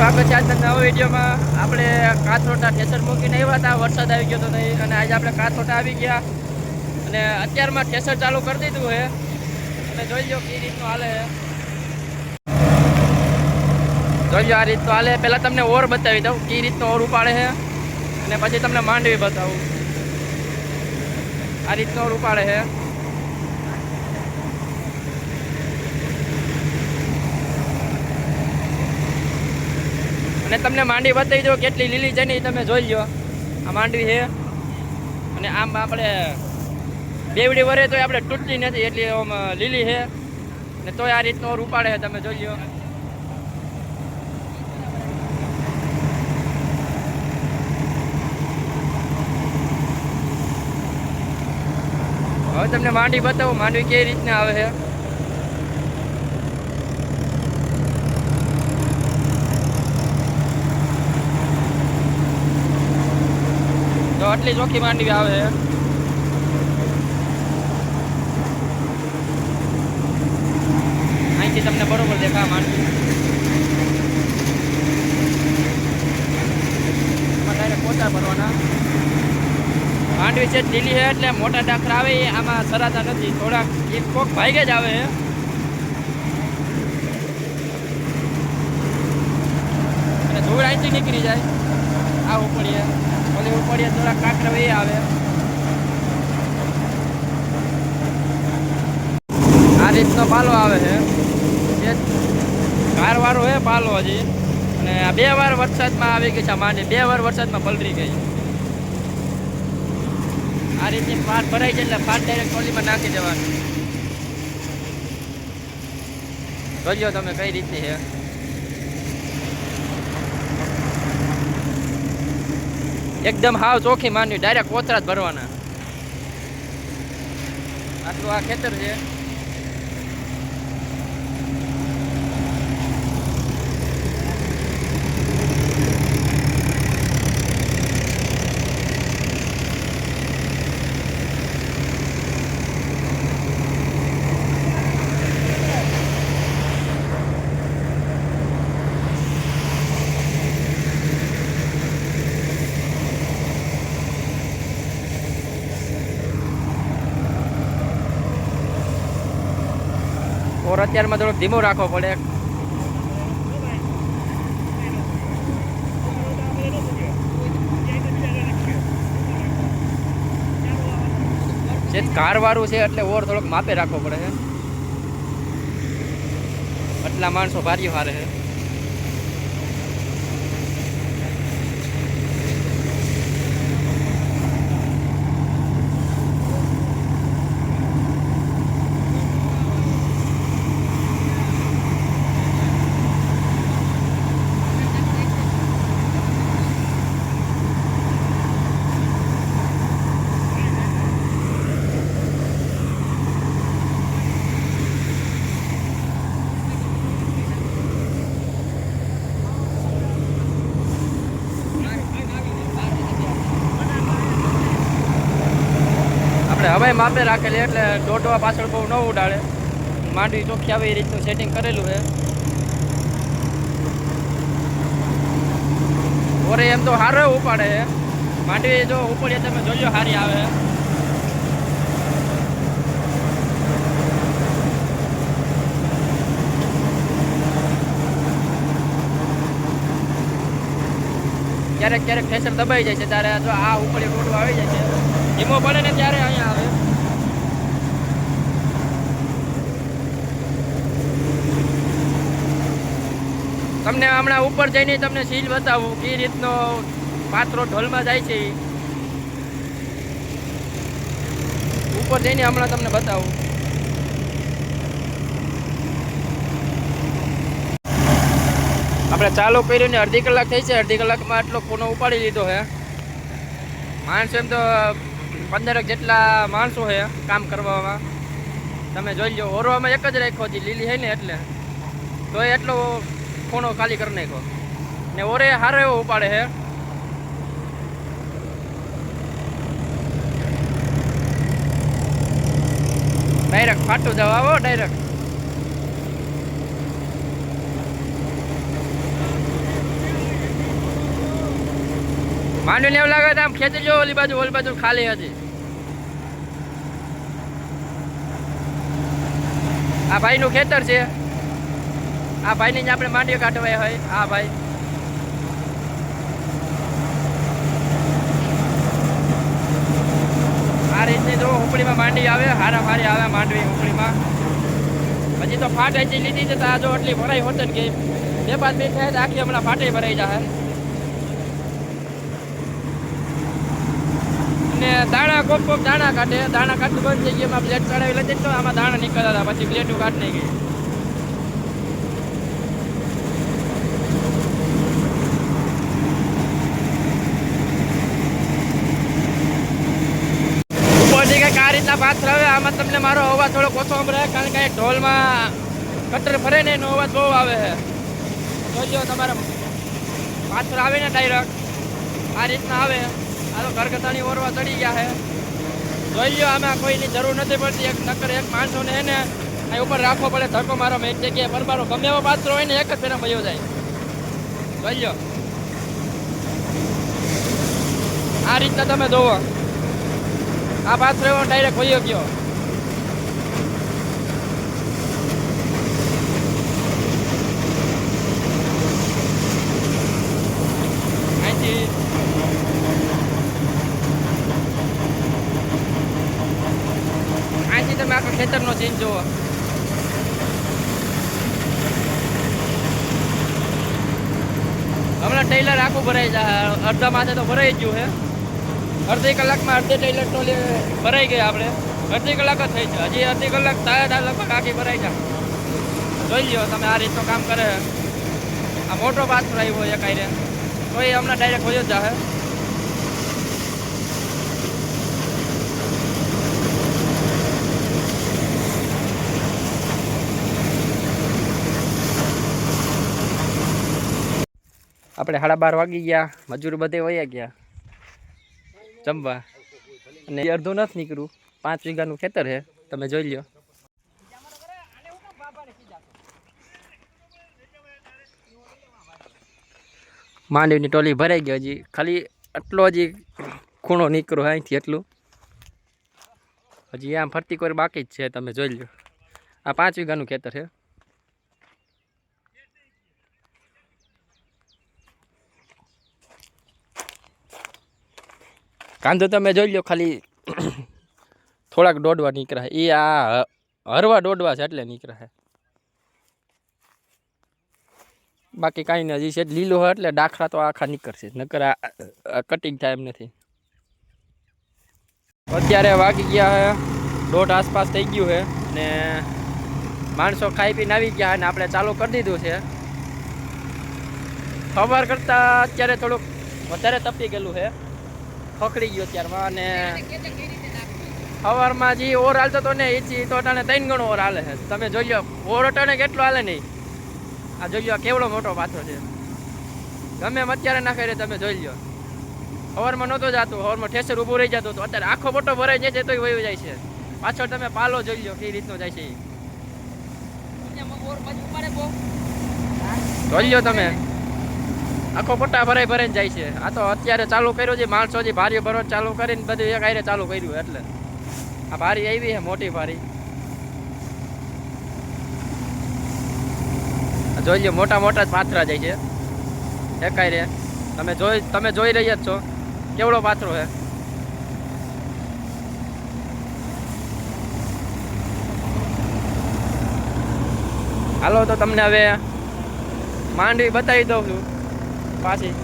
સ્વાગત છે આજના નવા વિડીયોમાં। આપણે કાથરોટા ઠેસર મૂકીને આવ્યા હતા, વરસાદ આવી ગયો હતો નહીં, અને આજે આપણે કાથરોટા આવી ગયા અને અત્યારમાં ઠેસર ચાલુ કરી દીધું છે। અને જોઈ લો કઈ રીતનું હાલે છે, જોઈ લો આ રીતનું હાલે। પહેલાં તમને ઓર બતાવી દઉં કઈ રીતનો ઓર ઉપાડે છે, અને પછી તમને માંડવી બતાવું। આ રીતનો ઓર ઉપાડે છે, અને તમને માંડવી બતાવી દો કેટલી લીલી છે ને, તમે જોઈ લો। આ માંડવી છે, અને આમ આપણે બેવડી વરે તોય આપણે તૂટતી નથી એટલી આમ લીલી છે, ને તોય આ રીતનો ઓર ઉપાડે છે, તમે જોઈ લો। હવે તમને માંડવી બતાવું, માંડવી કેવી રીતના આવે છે। તો આટલી ચોખ્ખી માંડવી આવે છે, અહીંથી તમને બરોબર દેખા માંડવી। એમાં ડાયરેક્ટ પોતા ભરવાના। માંડવી છે લીલી છે એટલે મોટા ડાખરા આવે એ આમાં સરાતા નથી, થોડાક એક કોક ભાગે જ આવે છે। અને ધૂળ અહીંથી નીકળી જાય, આ ઉપડીએ ઓલી ઉપડીએ થોડાક કાંકરા એ આવે। આ રીતનો પાલો આવે છે, કારવાળો છે પાલો હજી, અને આ 2 વાર વરસાદમાં આવી ગઈ છે માંડવી, 2 વાર વરસાદમાં પલરી ગઈ। આ રીતની ફાટ ભરાઈ જાય એટલે ફાટ ડાયરેક્ટ ટ્રોલીમાં નાખી દેવાની। જોજો તમે કઈ રીતની છે, એકદમ હાવ ચોખ્ખી માંડવી, ડાયરેક્ટ કોથરા જ ભરવાના। આટલું આ ખેતર છે, ઓર અત્યારમાં થોડોક ધીમો રાખવો પડે। જે કારવાળું છે એટલે ઓર થોડોક માપે રાખવો પડે છે, આટલા માણસો ભારી હારે છે। હવે માપે રાખેલી એટલે દોડવા પાછળ બહુ ન ઉડાડે, માંડવી ચોખ્ખી આવે એ રીતનું સેટિંગ કરેલું છે। ઓરે એમ તો સારો ઉપાડે છે માંડવી, જો ઉપડીએ તમે જોજો સારી આવે। ક્યારેક ક્યારેક ઠેસર દબાઈ જાય છે, ત્યારે જો આ ઉપડી ટોટવા આવી જાય છે, ધીમો પડે ને ત્યારે અહીંયા આવે। તમને હમણાં ઉપર જઈને તમને સીલ બતાવું કે રીતનો પાત્રો ઢોલમાં જાય છે, ઉપર જઈને હમણાં તમને બતાવું। આપણે ચાલુ કર્યું ને અડધી કલાક થઈ છે, અડધી કલાકમાં આટલો કોનો ઉપાડી લીધો છે। માણસો એમ તો 15 જેટલા માણસો છે કામ કરવામાં, તમે જોઈ લો। ઓરવામાં એક જ રાખ્યો હતી, લીલી છે ને એટલે, તો એટલો ખૂણો ખાલી કરી નાખ્યો, ને ઓરે સારો એવો ઉપાડે છે। ડાયરેક્ટ ફાટું જવા આવો, ડાયરેક્ટ માંડવીને એવું લાગે આમ ખેંચી જો ઓલી બાજુ ખાલી હતી. આ ભાઈનું ખેતર છે. આ ભાઈની આપણે માંડવી કાઢવા હોય. હા ભાઈ આ રીતની જો હુંપડીમાં માંડવી આવે, હારી આવે માંડવી હુંપડીમાં. હજી તો ફાટ હજી લીધી છે તો આ જો એટલી ભરાઈ હોત ને કે 2-5 મિનિટ થાય તો આખી હમણાં ફાટે ભરાઈ જાય. અને દાણા કોક દાણા કાઢે, દાણા કાઢતું બંધ થઈ ગયું. પ્લેટ ચડાવી લેતી તો આમાં દાણા નીકળતા હતા, પછી પ્લેટું કાઢ નહીં ગઈ. ઉપરથી કંઈક આ રીતના પાથર આવે. આમાં તમને મારો અવાજ થોડો ઓછો સંભળાય કારણ કે ઢોલમાં કટર ફરે ને એનો અવાજ બહુ આવે છે. જોજો તમારે પાથર આવે ને ડાયરેક્ટ આ રીતના આવે. આ તો ઘરગથ્થાની ઓરવા ચડી ગયા છે. જોઈ લો આમાં કોઈની જરૂર નથી પડતી. એક માણસોને હે ને અહીં ઉપર રાખવો પડે, ધક્કો મારો એક જગ્યાએ પરબારો ગમે એવો પાત્ર હોય ને એક જ ફેરા મજો જાય. જોઈ લો આ રીતના તમે જોવો. આ પાત્ર એવો ડાયરેક્ટ વયો ગયો. અહીંથી તમે આખા ખેતરનો સીન જુઓ. હમણાં ટેલર આખું ભરાઈ જાય. અડધા માથે તો ભરાઈ ગયું છે. અડધી કલાકમાં અડધી ટેલર તો ભરાઈ ગઈ. આપણે અડધી કલાક જ થઈ છે. હજી અડધી કલાક થાય લગભગ આખી ભરાઈ જાય. જોઈ લો તમે આ રીતનું કામ કરે. આ મોટો પાથર આવ્યો એક આઈને તો એ હમણાં ડાયરેક્ટ હોય જ જાય. આપણે 12:30 વાગી ગયા. મજૂર બધે વયા ગયા જમવા. અને અડધું નથી નીકળ્યું. 5 વીઘાનું ખેતર છે, તમે જોઈ લો. માંડવીની ટોલી ભરાઈ ગઈ. હજી ખાલી આટલો હજી ખૂણો નીકળ્યો અહીંથી એટલું. હજી આમ ફરતી કોઈ બાકી જ છે, તમે જોઈ લો. આ 5 વીઘાનું ખેતર છે. કાંદો તમે જોઈ લો ખાલી થોડાક દોડવા નીકળ્યા. એ આ હરવા દોડવા છે એટલે નીકળ્યા. બાકી કાંઈ નહીં. હજી છે લીલો હોય એટલે ડાખરા તો આખા નીકળશે, નકર આ કટિંગ થાય એમ નથી. અત્યારે વાગી ગયા 1:30 આસપાસ થઈ ગયું છે ને માણસો ખાઈ પીને આવી ગયા અને આપણે ચાલુ કરી દીધું છે. સવાર કરતાં અત્યારે થોડુંક વધારે તપી ગયેલું છે, ખખડી ગયો ત્યારમાં. અને સવારમાં જે ઓર હાલતો હતો ને એ તો અટાણે 3 ગણો ઓર હાલે છે. તમે જોઈ લો ઓર અટાણે કેટલો હાલે નહીં. આ જોઈ લો કેવડો મોટો પાથરો છે. ગમે એમ અત્યારે નાખી રહે તમે જોઈ લો. સવારમાં નહોતો જતું, સવારમાં ઠેસર ઊભું રહી જતું હતું. અત્યારે આખો મોટો ભરાઈ જાય છે તો વયો જાય છે. પાછળ તમે પાલો જોઈ લો કઈ રીતનો જાય છે. જોઈ લો તમે આખો મોટા ભરાઈને જાય છે. આ તો અત્યારે ચાલુ કર્યું છે. માણસો જે ભારીઓ ભરવા ચાલુ કરીને બધું એક આયરે ચાલુ કર્યું એટલે આ ભારી આવી છે, મોટી ભારી. જોઈ લો મોટા મોટા જ પાથરા જાય છે એક આયરે. તમે જોઈ રહ્યા જ છો કેવડો પાથરો છે. હાલો તો તમને હવે માંડવી બતાવી દઉં છું પાછી.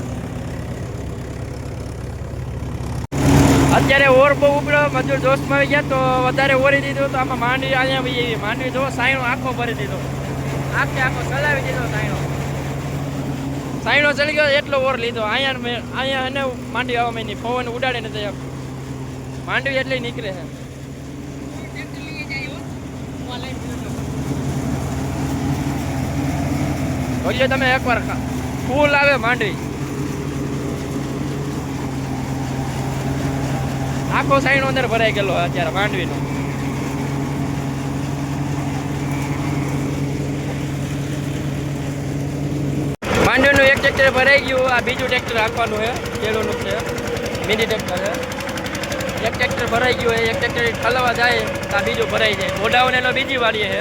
અત્યારે ઓર બહુ ઉપડ્યો, મજૂર જોશમાં આવી ગયા તો વધારે ઓરી દીધું. તો આમાં માંડવી અહીંયા માંડવી જો સાયણો આખો ભરી દીધો, આખો ચલાવી દીધો. સાયણો ચડી ગયો એટલો ઓર લીધો. અહીંયા એને માંડવી આવવા માંડી, પવન ઉડાડે નથી. માંડવી એટલી નીકળે છે. જોઈ તમે એકવાર ફૂલ આવે માંડવી. આખો સાઈડ અંદર ભરાઈ ગયેલો અત્યારે માંડવીનો. માંડવીનું એક ટ્રેક્ટર ભરાઈ ગયું, આ બીજું ટ્રેક્ટર રાખવાનું છે, પેલુંનું છે મિની ટ્રેક્ટર છે. એક ટ્રેક્ટર ભરાઈ ગયું હોય, એક ટ્રેક્ટર ઠલવા જાય તો આ બીજું ભરાઈ જાય. ગોડાઉન એનો બીજી વાડીએ છે,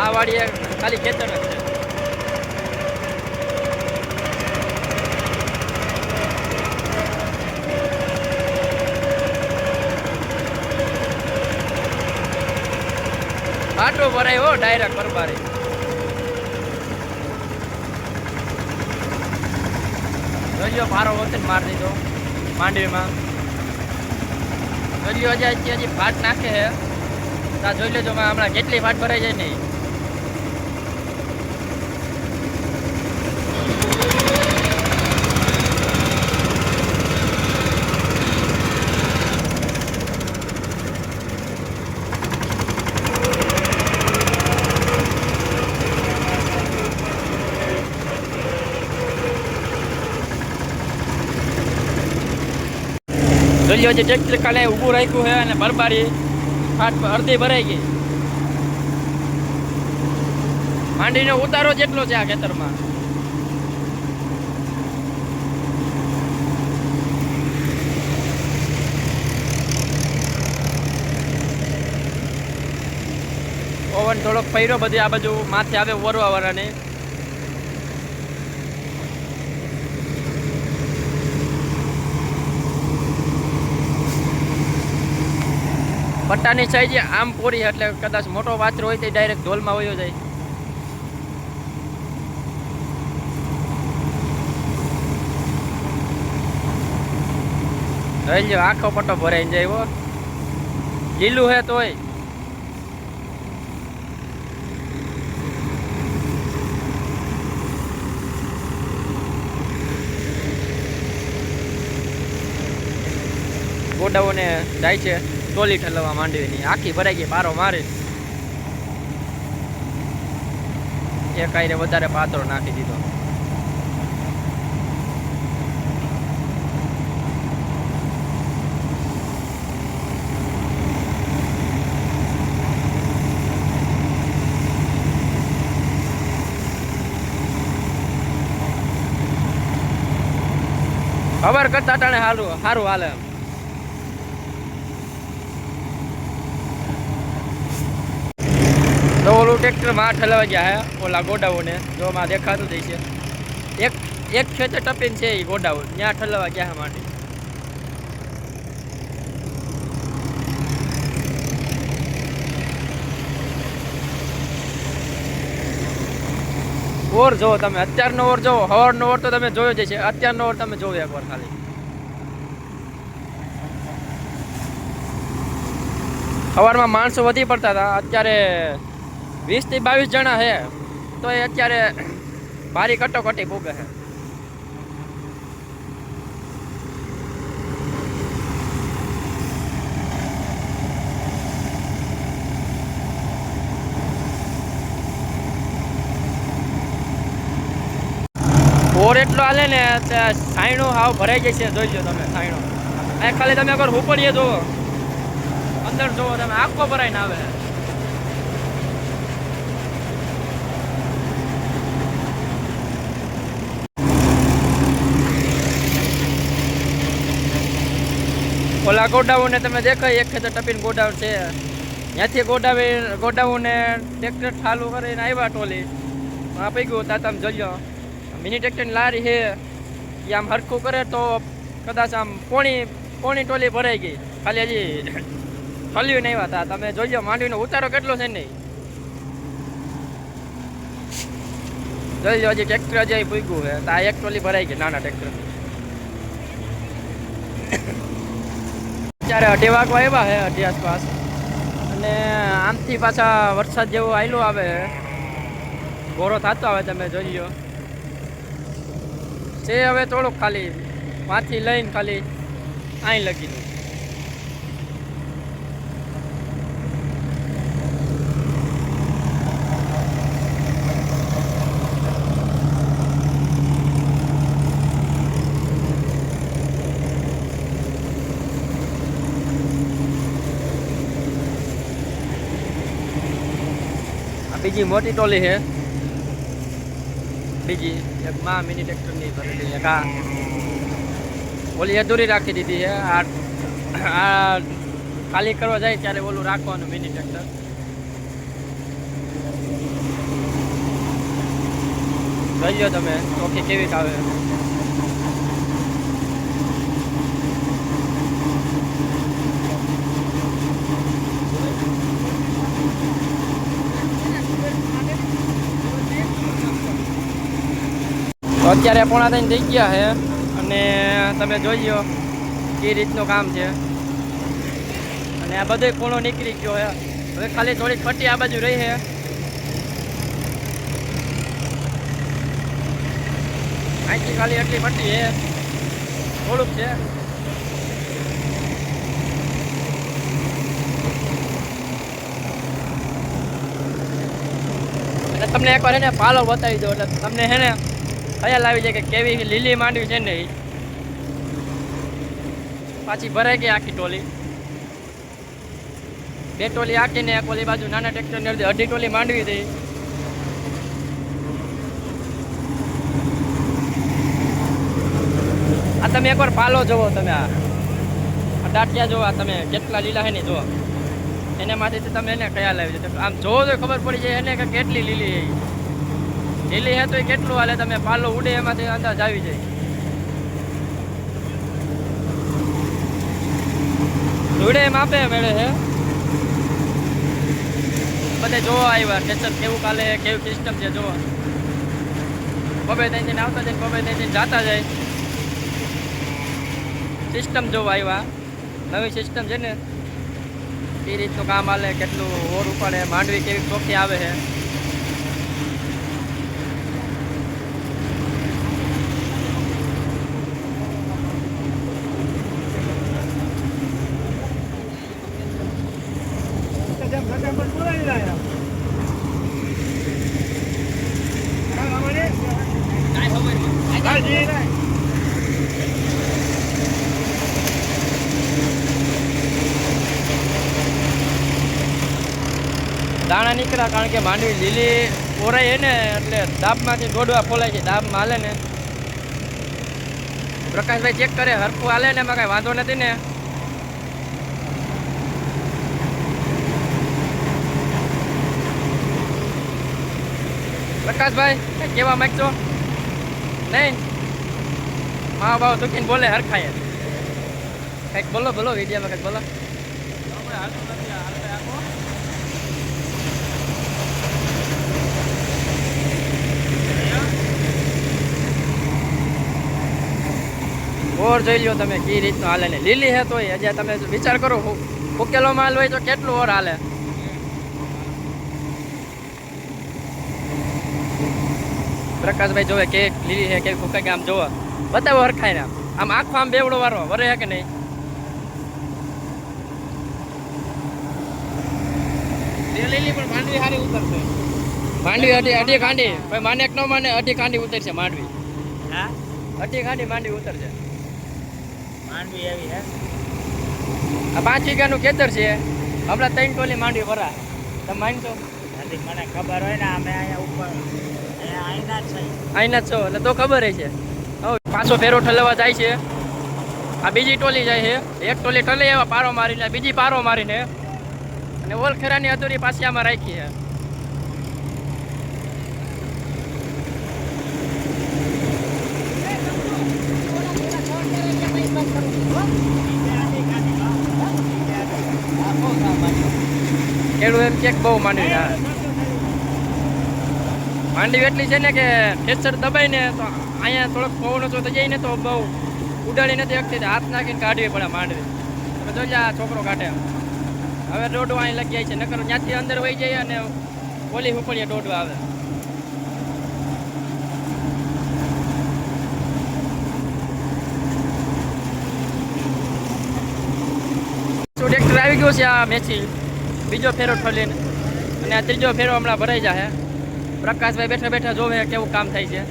આ વાડીએ ખાલી ખેતર જ છે. આટલો ભરાય હો ડાયરેક્ટ પરબારી. જોજો ભારો વખત મારી દીધો માંડવીમાં. જોજો હજી ફાટ નાખે છે, ત્યાં જોઈ લેજો હમણાં કેટલી ફાટ ભરાઈ જાય નહીં. જોઈ જે ટ્રેક્ટર કાલે ઊભું રાખ્યું છે અને બરબારી ફાટ અડધી ભરાઈ ગઈ. માંડીનો ઉતારો જેટલો છે આ ખેતરમાં. પવન થોડોક ફર્યો બધી આ બાજુ માથે આવે ઓરવા વાળાને. પટ્ટાની સાઈઝ આમ પૂરી એટલે કદાચ મોટો વાછરો હોય તો ડાયરેક્ટ ઢોલમાં વયો જાય. રહી લ્યો આખો પટ્ટો ભરાઈ જાય હો, લીલું હે તોય. ગોડાઓને જાય છે ટોલી ઠલવા માંડવીની, આખી ભરાઈ ગઈ પારો મારી. એક આઈને વધારે પાત્રો નાખી દીધો. ખબર કરતા ટાણે સારું સારું હાલે. તો ઓલું ટ્રેક્ટરમાં ઠલવા ગયા હે ઓલા ગોડાઉને, જો માં દેખાતું જ છે. એક ખેતર ટપીને છે એ ગોડાઉન, ત્યાં ઠલવા ગયા હે માંડી. ઓર જોવો તમે, અત્યારનો ઓર જોવો, સવારનો ઓર તો તમે જોયો જ છે, અત્યારનો ઓર તમે જોવો એકવાર ખાલી. સવારમાં માણસો વધી પડતા હતા, અત્યારે 20 થી 22 જણા છે તો એ અત્યારે ભારી કટોકટી ભોગે છે. ઓર એટલો હાલે ને સાયણો હાવ ભરાઈ જાય છે. જોઈ લો તમે સાયણો, ખાલી તમે અગર ઉપડીએ જોવો, અંદર જોવો તમે, આખો ભરાઈને આવે. ઓલા ગોડાઉને તમે દેખાય એક ખેતર ટપીને ગોડાઉન છે, ત્યાંથી ગોડાઉને ટ્રેક્ટર ચાલુ કરીને આવ્યા ટોલી આપી ગયું. ત્યાં તમે જોઈ લો મિની ટ્રેક્ટરની લારી છે એ આમ હરખું કરે તો કદાચ આમ પોણી ટોલી ભરાઈ ગઈ. ખાલી હજી ઠલ્યું નહીં હતા. તમે જોઈ લો માંડવીનો ઉતારો કેટલો છે નહીં. જોઈ લો હજી ટ્રેક્ટર હજી પૂગ્યું છે તો આ એક ટોલી ભરાઈ ગઈ નાના ટ્રેક્ટર. અત્યારે 2:30 વાગવા આવ્યા છે, 2:30 આસપાસ, અને આમથી પાછા વરસાદ જેવો આયલો આવે, ઘોરો થતો આવે. તમે જોઈ લો છે હવે થોડુંક ખાલી માથી લઈને ખાલી અહીં લગી દઉં. બીજી મોટી ટોલી છે બીજી એક માં મિની ટ્રેક્ટરની ભરેલી એક આ ઓલી અધૂરી રાખી દીધી છે. આ ખાલી કરવા જાય ત્યારે ઓલું રાખવાનું મિની ટ્રેક્ટર. જોઈ લો તમે ચોખ્ખી કેવી આવે. તો અત્યારે 2:30 થઈ ગયા છે અને તમે જોઈ લો કે રીતનું કામ છે. અને આ બધો ખૂણો નીકળી ગયો છે. હવે ખાલી થોડીક પટ્ટી આ બાજુ રહી છે. અહીંથી ખાલી એટલી પટ્ટી છે, થોડુંક છે. એટલે તમને એકવાર એને પાલો બતાવી દો એટલે તમને હે ને ખ્યાલ આવી જાય કે કેવી લીલી માંડવી છે ને. એ પાછી ભરાઈ ગઈ આખી ટોલી. 2 ટોલી આખીને એક ઓલી બાજુ નાના ટ્રેક્ટરની અડધી ટોલી માંડવી હતી. આ તમે એકવાર પાલો જોવો, તમે આ ડાટિયા જોવા તમે કેટલા લીલા છે ને જોવો. એનામાંથી તમે એને ખ્યાલ આવી જાય. આમ જોવો તો ખબર પડી જાય એને કે કેટલી લીલી લીલી હે તો એ કેટલું હાલે. તમે પાલો ઉડે એમાંથી અંદાજ આવી જાય. ઉડે એમ આપે મેળે છે બધે જોવા આવ્યા. ટેચર કેવું કાલે કેવું સિસ્ટમ છે જોવા. બબે ત્યાંથી આવતા જાય, બબે ત્યાંથી જતા જાય. સિસ્ટમ જોવા આવ્યા. નવી સિસ્ટમ છે ને એ રીતનું કામ હાલે. કેટલું ઓર ઉપાડે, માંડવી કેવી ચોખ્ખી આવે છે. દાણા નીકળ્યા કારણ કે માંડવી લીલી ઓરાય છે ને એટલે દાબમાંથી દોડવા ફોલાય છે. દાબમાં હાલે ને પ્રકાશભાઈ ચેક કરે હરખું હાલે ને એમાં કાંઈ વાંધો નથી ને. પ્રકાશભાઈ કેવા માંગશો નહીં? મા બાપ દુખીને બોલે હરખાય કંઈક બોલો બોલો વિડીયોમાં કંઈક બોલો. ઓર જોઈ લ્યો તમે કઈ રીતનું હાલે ને. લીલી હે તોય હજી તમે વિચાર કરો ફૂકેલો માલ હોય તો કેટલું ઓર હાલે. પ્રકાશભાઈ જોવે કે લીલી હે કે ફૂકે કે આમ જોવે બતાવો હરખાય ને. આમ આખો આમ બેવડો વારો વરે હે કે નહીં? લીલી પણ માંડવી સારી ઉતરશે. માંડવી અઢી કાંડી માને ન માને અઢી કાંડી ઉતરશે માંડવી. હા અઢી કાંડી માંડવી ઉતરશે. માંડવી એવી હે આ 5 વીઘાનું ખેતર છે. હમણાં 3 ટોલી માંડવી ભરા. તમે માનશો? મને ખબર હોય ને અમે અહીંયા ઉપર અહીંના જ છો એટલે તો ખબર છે. હવે પાછો ફેરો ઠલવા જાય છે. આ બીજી ટોલી જાય છે. એક ટોલી ઠલે એવા પારો મારીને બીજી પારો મારીને અને ઓલખેરાની અધૂરી પાછી આમાં રાખી છે. ખેડૂત એમ ચેક બહુ માંડવી ના માંડવી એટલી છે ને કે ઠેસર દબાઈ ને તો અહીંયા થોડોક પવન ઓછો થઈ જાય ને તો બહુ ઉડાડી નથી શકતી. હાથ નાખીને કાઢવી પડે માંડવી. તમે જોઈ આ છોકરો કાઢે. હવે દોડવા અહીં લગી જાય છે. નકર ત્યાંથી અંદર વહી જાય અને ઓલી ઉપડીએ દોડવા આવે. ટ્રેક્ટર આવી ગયો છે આ મેથી બીજો ફેરો ઠોલીને અને આ ત્રીજો ફેરો હમણાં ભરાઈ જાય. પ્રકાશભાઈ બેઠા બેઠા જોવે કેવું કામ થાય છે.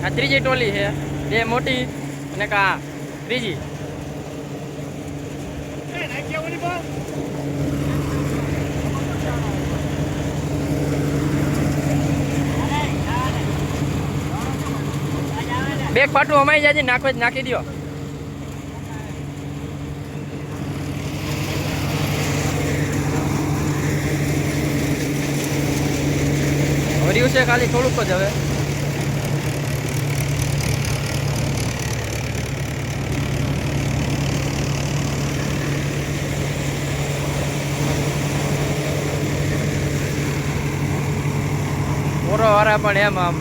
આ ત્રીજી ટોલી છે. 2 મોટી અને આ ત્રીજી. બેગ પાટું અમાઈ જાય નાખો જ નાખી દો. ભર્યું છે ખાલી થોડુંક જ હવે. ઓરો વાળા પણ એમ આમ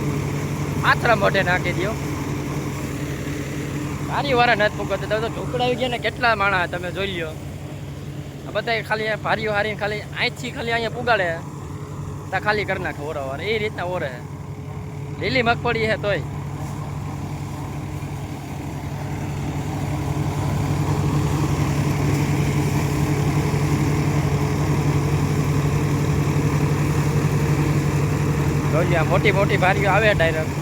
આથરા મોઢે નાખી દો. ભારી વાળા નથી મૂકતો તો ઢોકળાવી ગયા ને કેટલા માણા તમે જોઈ લ્યો. આ બધા ખાલી ભારીઓ હારીને ખાલી અહીંથી ખાલી અહીંયા પુગાડે તા ખાલી કરી નાખે ઓરો વાળા એ રીતના ઓરે. લીલી મગફળી હે તોય જોઈ મોટી મોટી ભારીઓ આવે ડાયરેક્ટ.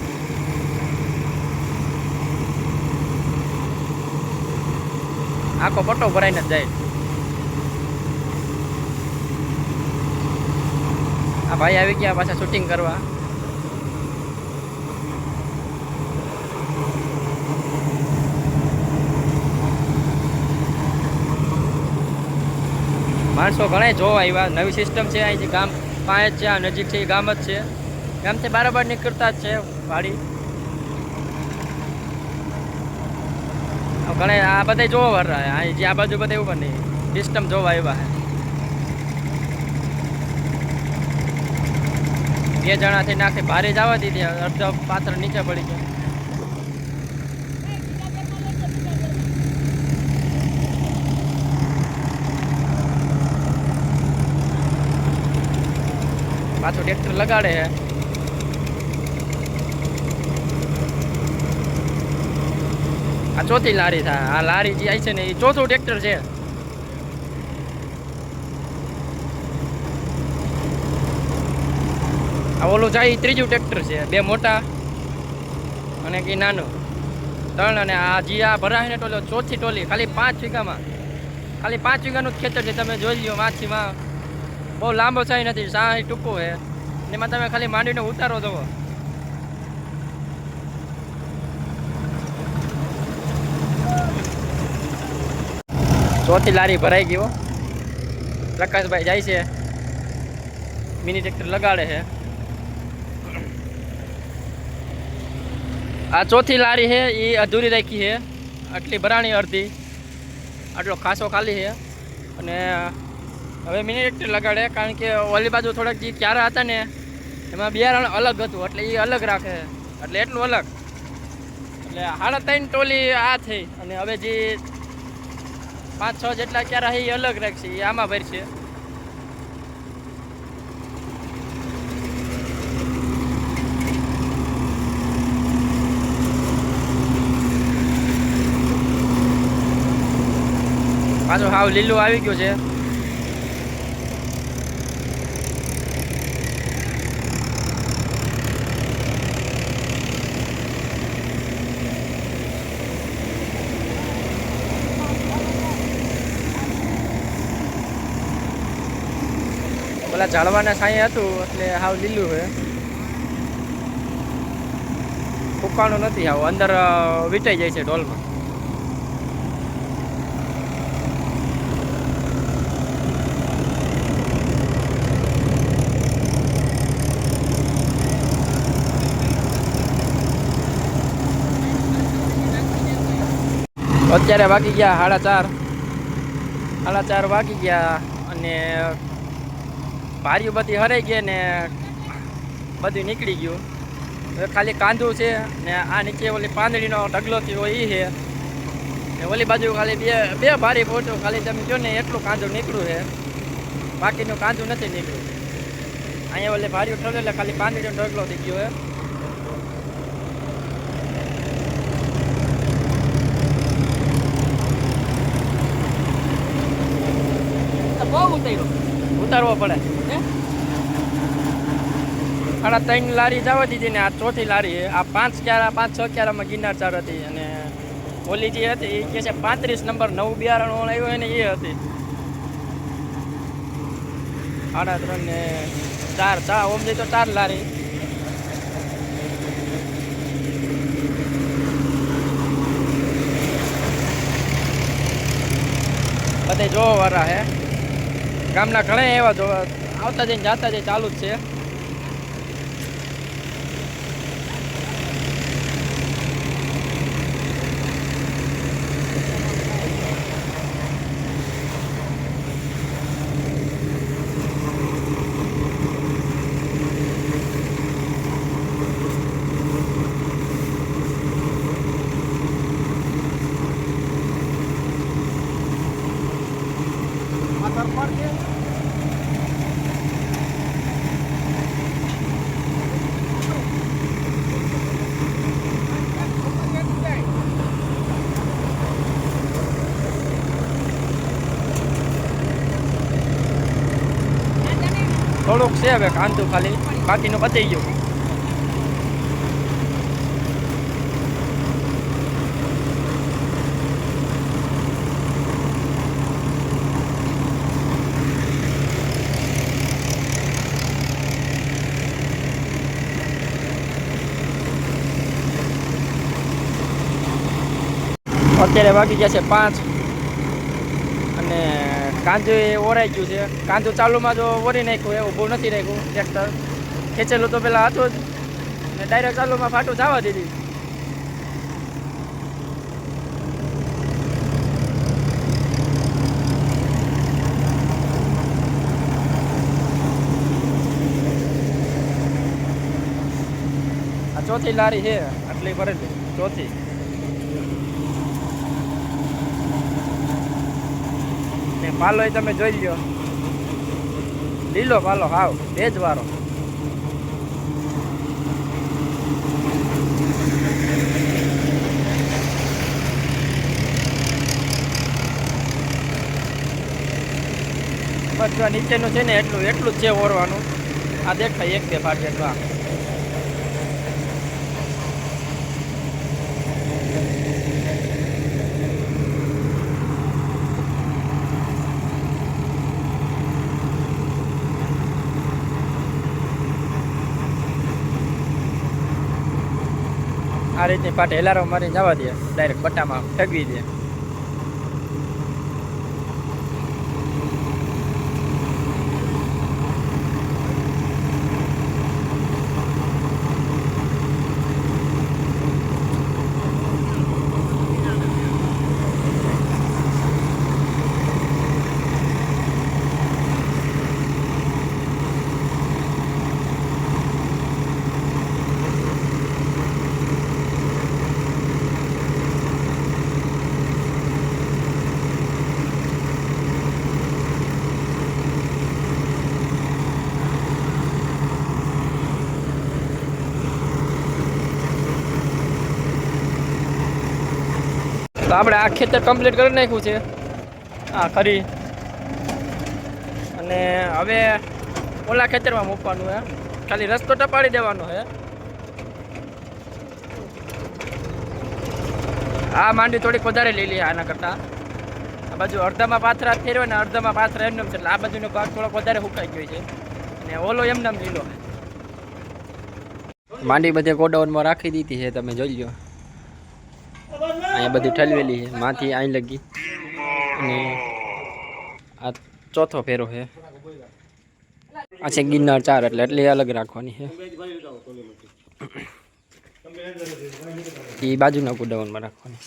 આખો પટ્ટો ભરાઈને જ જાય. આ ભાઈ આવી ગયા પાછા શૂટિંગ કરવા. માણસો ઘણા જોવા આવ્યા. નવી સિસ્ટમ છે અહીં ગામ પાંચ છે, આ નજીક છે એ ગામ જ છે. ગામથી બરાબર નીકળતા જ છે વાડી. ઘણા આ બધા જોવા વર રહ્યા જે આ બાજુ બધા એવું બને સિસ્ટમ જોવા આવ્યા છે. 2 જણાથી નાખી ભારે જવા દીધી. અડધો પાત્ર નીચે પડી ગયા. પાછું ટ્રેક્ટર લગાડે છે. આ ચોથી લારી થાય. આ લારી જે આવી છે ને એ ચોથું ટ્રેક્ટર છે. આ ઓલું જાય એ ત્રીજું ટ્રેક્ટર છે. 2 મોટા અને કે નાનું 3. અને આ જે આ ભરાય ને ટોલો ચોથી ટોલી ખાલી 5 વીઘામાં. ખાલી 5 વીઘાનું જ ખેતર છે. તમે જોઈ લો માછીમાં બહુ લાંબો સાઈ નથી. સાઈ ટૂંકો છે. એમાં તમે ખાલી માંડીને ઉતારો જવો. ચોથી લારી ભરાઈ ગયો. પ્રકાશભાઈ જાય છે મિની ટ્રેક્ટર લગાડે છે. આ ચોથી લારી છે એ અધૂરી રાખી છે. આટલી ભરાણી અડધી આટલો ખાસો ખાલી છે. અને હવે મિની ટ્રેક્ટર લગાડે કારણ કે ઓલી બાજુ થોડાક જે ક્યારા હતા ને એમાં બિયારણ અલગ હતું એટલે એ અલગ રાખે. એટલે એટલું અલગ એટલે 3.5 ટોલી આ થઈ. અને હવે જે 5-6 જેટલા ક્યારા એ અલગ રાખશે. એ આમાં ભરશે. પાછું હાવ લીલું આવી ગયું છે. પેલા ઝાડવાના છાંયે હતું એટલે હાવ લીલું છે. ફૂકાણું નથી. હાવ અંદર વીટાઈ જાય છે ઢોલમાં. અત્યારે વાગી ગયા 4:30 વાગી ગયા. અને ભારીઓ બધી હરાઈ ગઈ ને બધું નીકળી ગયું. હવે ખાલી કાંદું છે ને આ નીચે ઓલી પાંદડીનો ઢગલો થયો એ છે. ને ઓલી બાજુ ખાલી બે ભારી ફોટો ખાલી તમે જો ને એટલું કાંદું નીકળ્યું છે. બાકીનું કાંદું નથી નીકળ્યું. અહીંયા ઓલી ભારીઓ ઠરે એટલે ખાલી પાંદડીનો ઢગલો થઈ ગયો છે. ઉતારવો પડે. 3.5 લારી જવા દીધી ને આ ચોથી લારી છે. આ 5-6 ક્યારામાં ગિરનાર 4 હતી. અને ઓલી જે હતી એ કહે છે 35 નંબર નવું બિયારણ આવ્યું હોય ને એ હતી. 3.5 ને 4 ઓમ જઈ તો 4 લારી. બધા જોવાવાળા હે. ગામના ઘણા એવા જોવા આવતા જઈને જાતા જઈ ચાલુ જ છે. થોડુંક છે હવે કાંતું ખાલી, બાકીનું પતી ગયું. અત્યારે વાગી ગયા છે 5 અને કાંજુ ઓરાઈ ગયું છે. કાંજુ ચાલુમાં જો ઓરી નાખ્યું એવું બહુ નથી રાખ્યું. ટ્રેક્ટર ખેંચેલું તો પેલા હતું જ ને ડાયરેક્ટ ચાલુમાં ફાટું જવા દીધી. આ ચોથી લારી છે આટલી ભરેલી, ચોથી. પાલો એ તમે જોઈ લ્યો, લીલો પાલો હાવ ભેજવાળો. બસ નીચેનું છે ને એટલું જ છે ઓરવાનું. આ દેખાય 1-2 ફાટ જેટલું. આ રીતની પાટે હેલારો મારી જવા દે, ડાયરેક્ટ બટામાં ફેંકવી દે. તો આપણે આ ખેતર કમ્પ્લીટ કરી નાખ્યું છે, આ ખરી. અને હવે ઓલા ખેતરમાં મૂકવાનું હે, ખાલી રસ્તો ટપાડી દેવાનો હે. આ માંડી થોડીક વધારે લઈ લઈએ આના કરતાં. આ બાજુ અડધામાં પાથરા ફેરવે ને અડધામાં પાથરા એમને છે, એટલે આ બાજુનો ભાગ થોડોક વધારે સુકાઈ ગયો છે અને ઓલો એમને લીલો. માંડી બધે ગોડાઉનમાં રાખી દીધી છે, તમે જોઈ લો. અહીંયા બધી ઠલવેલી છે માંથી અહીં લગી. અને આ ચોથો ફેરો છે. આ છે ગિરનાર 4, એટલે એટલી અલગ રાખવાની છે. એ બાજુના ગોડાઉનમાં રાખવાની.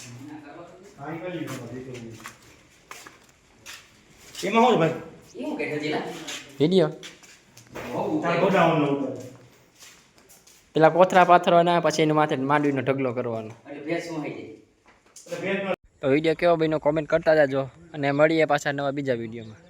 વિડીયો પેલા કોથરા પાથરવાના, પછી એની માથે માંડવીનો ઢગલો કરવાનો. તો વિડીયો કેવો બન્યો કોમેન્ટ કરતા જાજો, અને મળીએ પાછા નવા બીજા વિડીયોમાં.